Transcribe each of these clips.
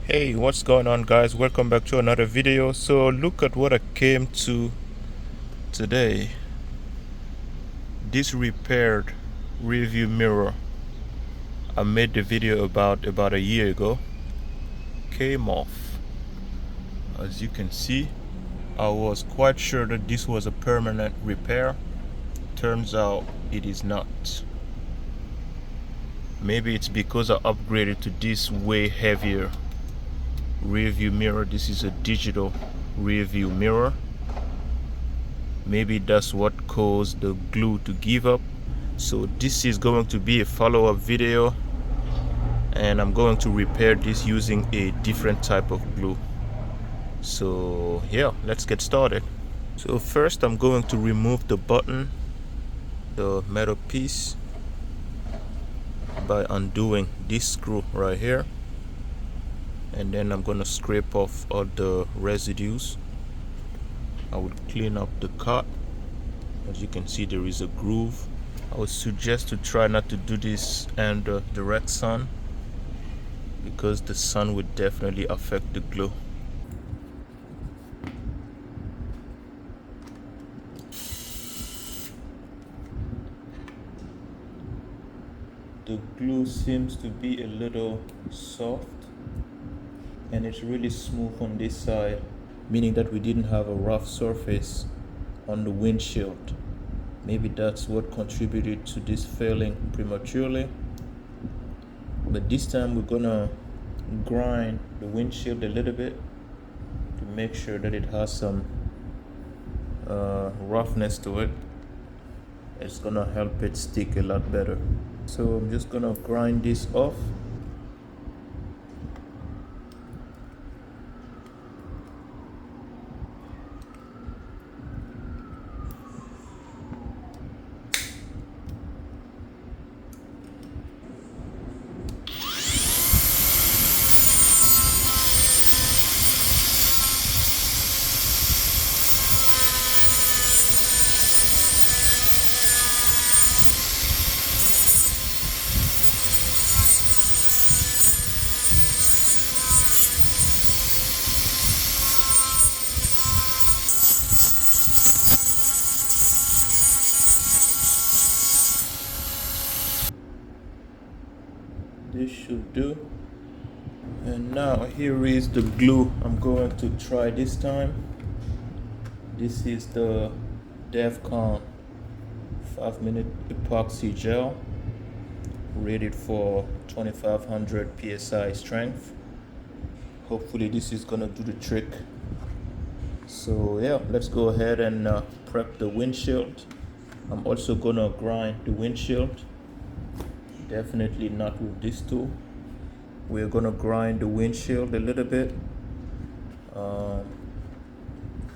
Hey, what's going on, guys? Welcome back to another video. So look at what I came to today. This repaired rear view mirror I made the video about a year ago came off. As you can see, I was quite sure that this was a permanent repair. Turns out it is not. Maybe it's because I upgraded to this way heavier rear view mirror. This is a digital rear view mirror. Maybe that's what caused the glue to give up. So this is going to be a follow-up video, and I'm going to repair this using a different type of glue. So yeah, let's get started. So first I'm going to remove the button, the metal piece, by undoing this screw right here, and then I'm going to scrape off all the residues. I would clean up the cut. As you can see, there is a groove. I would suggest to try not to do this under direct sun, because the sun would definitely affect the glue. The glue seems to be a little soft, and it's really smooth on this side, meaning that we didn't have a rough surface on the windshield. Maybe that's what contributed to this failing prematurely. But this time we're gonna grind the windshield a little bit to make sure that it has some roughness to it. It's gonna help it stick a lot better. So I'm just gonna grind this off. This should do. And now here is the glue I'm going to try this time. This is the DEFCON 5-minute epoxy gel, rated for 2500 psi strength. Hopefully this is gonna do the trick. So yeah, let's go ahead and prep the windshield. I'm also gonna grind the windshield. Definitely not with this tool. We're gonna grind the windshield a little bit,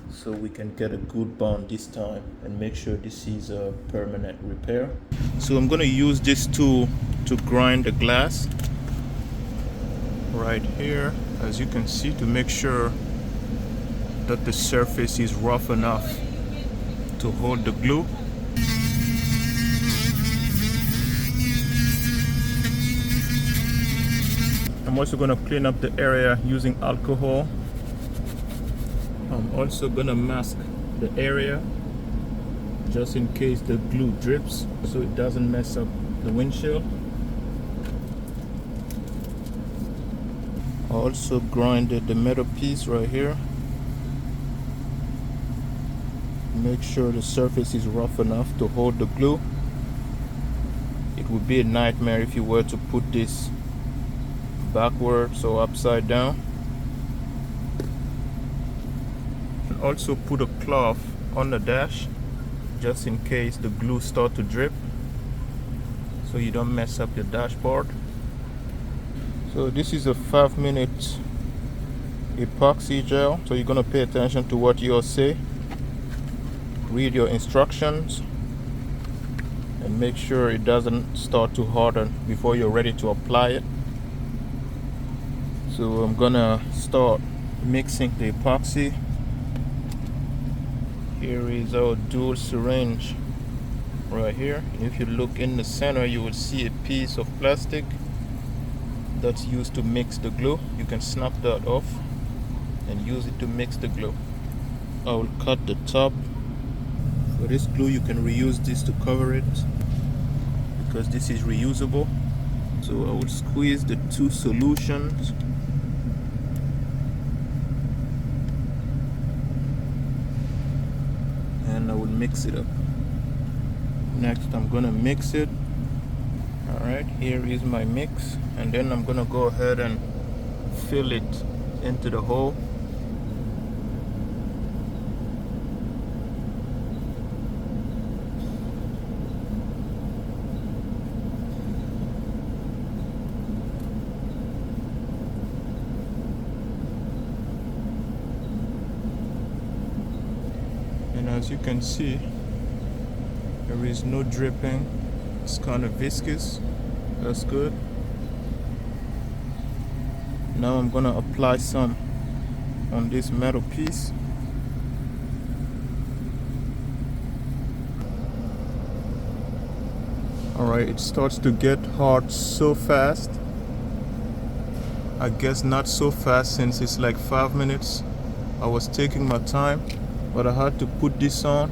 so we can get a good bond this time and make sure this is a permanent repair. So I'm gonna use this tool to grind the glass right here, as you can see, to make sure that the surface is rough enough to hold the glue. I'm also going to clean up the area using alcohol. I'm also going to mask the area just in case the glue drips, so it doesn't mess up the windshield. I also grinded the metal piece right here. Make sure the surface is rough enough to hold the glue. It would be a nightmare if you were to put this backwards or upside down. And also put a cloth on the dash just in case the glue starts to drip, so you don't mess up your dashboard. So this is a 5-minute epoxy gel, so you're going to pay attention to what you'll say, read your instructions, and make sure it doesn't start to harden before you're ready to apply it. So I'm gonna start mixing the epoxy. Here is our dual syringe right here. If you look in the center, you will see a piece of plastic. that's used to mix the glue. You can snap that off and use it to mix the glue. I will cut the top. For this glue, you can reuse this to cover it because this is reusable. So I will squeeze the two solutions. And I will mix it up. Next, I'm gonna mix it. Alright, here is my mix. And then I'm gonna go ahead and fill it into the hole. And as you can see, there is no dripping. It's kind of viscous. That's good. Now I'm gonna apply some on this metal piece. Alright, it starts to get hard so fast. I guess not so fast since it's like 5 minutes. I was taking my time, but I had to put this on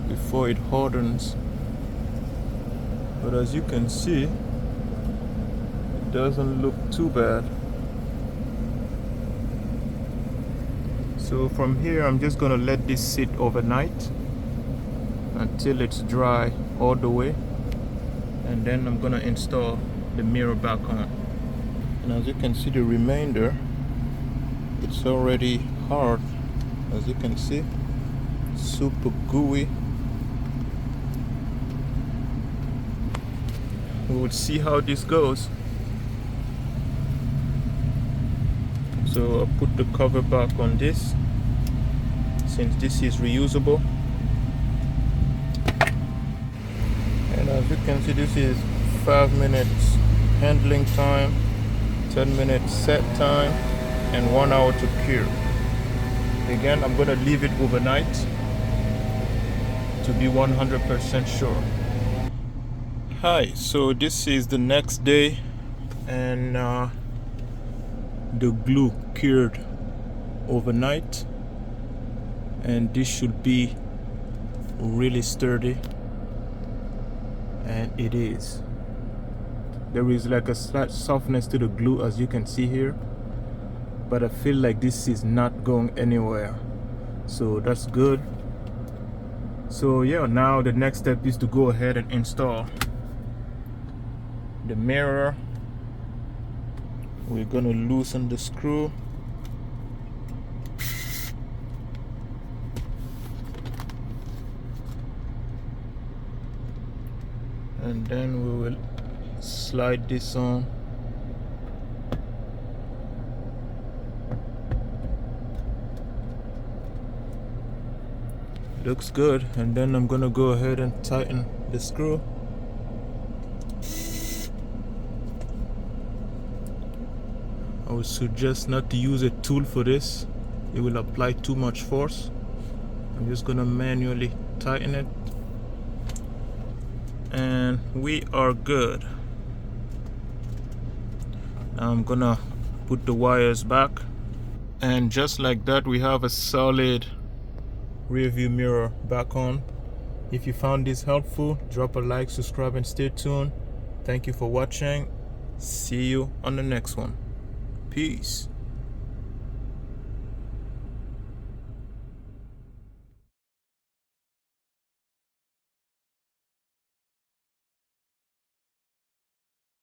before it hardens. But as you can see, it doesn't look too bad. So from here, I'm just gonna let this sit overnight until it's dry all the way, and then I'm gonna install the mirror back on. And as you can see, the remainder, it's already hard. As you can see, super gooey. We will see how this goes. So I'll put the cover back on this, since this is reusable. And as you can see, this is 5 minutes handling time, 10 minutes set time, and 1 hour to cure. Again, I'm gonna leave it overnight to be 100% sure. Hi, so this is the next day, and the glue cured overnight, and this should be really sturdy, and it is. There is like a slight softness to the glue, as you can see here, but I feel like this is not going anywhere, so that's good. So yeah, now the next step is to go ahead and install the mirror. We're gonna loosen the screw. And then we will slide this on. Looks good. And then I'm gonna go ahead and tighten the screw. I would suggest not to use a tool for this. It will apply too much force. I'm just gonna manually tighten it, and we are good. Now I'm gonna put the wires back, and just like that, we have a solid rear view mirror back on. If you found this helpful, drop a like, subscribe, and stay tuned. Thank you for watching. See you on the next one. Peace.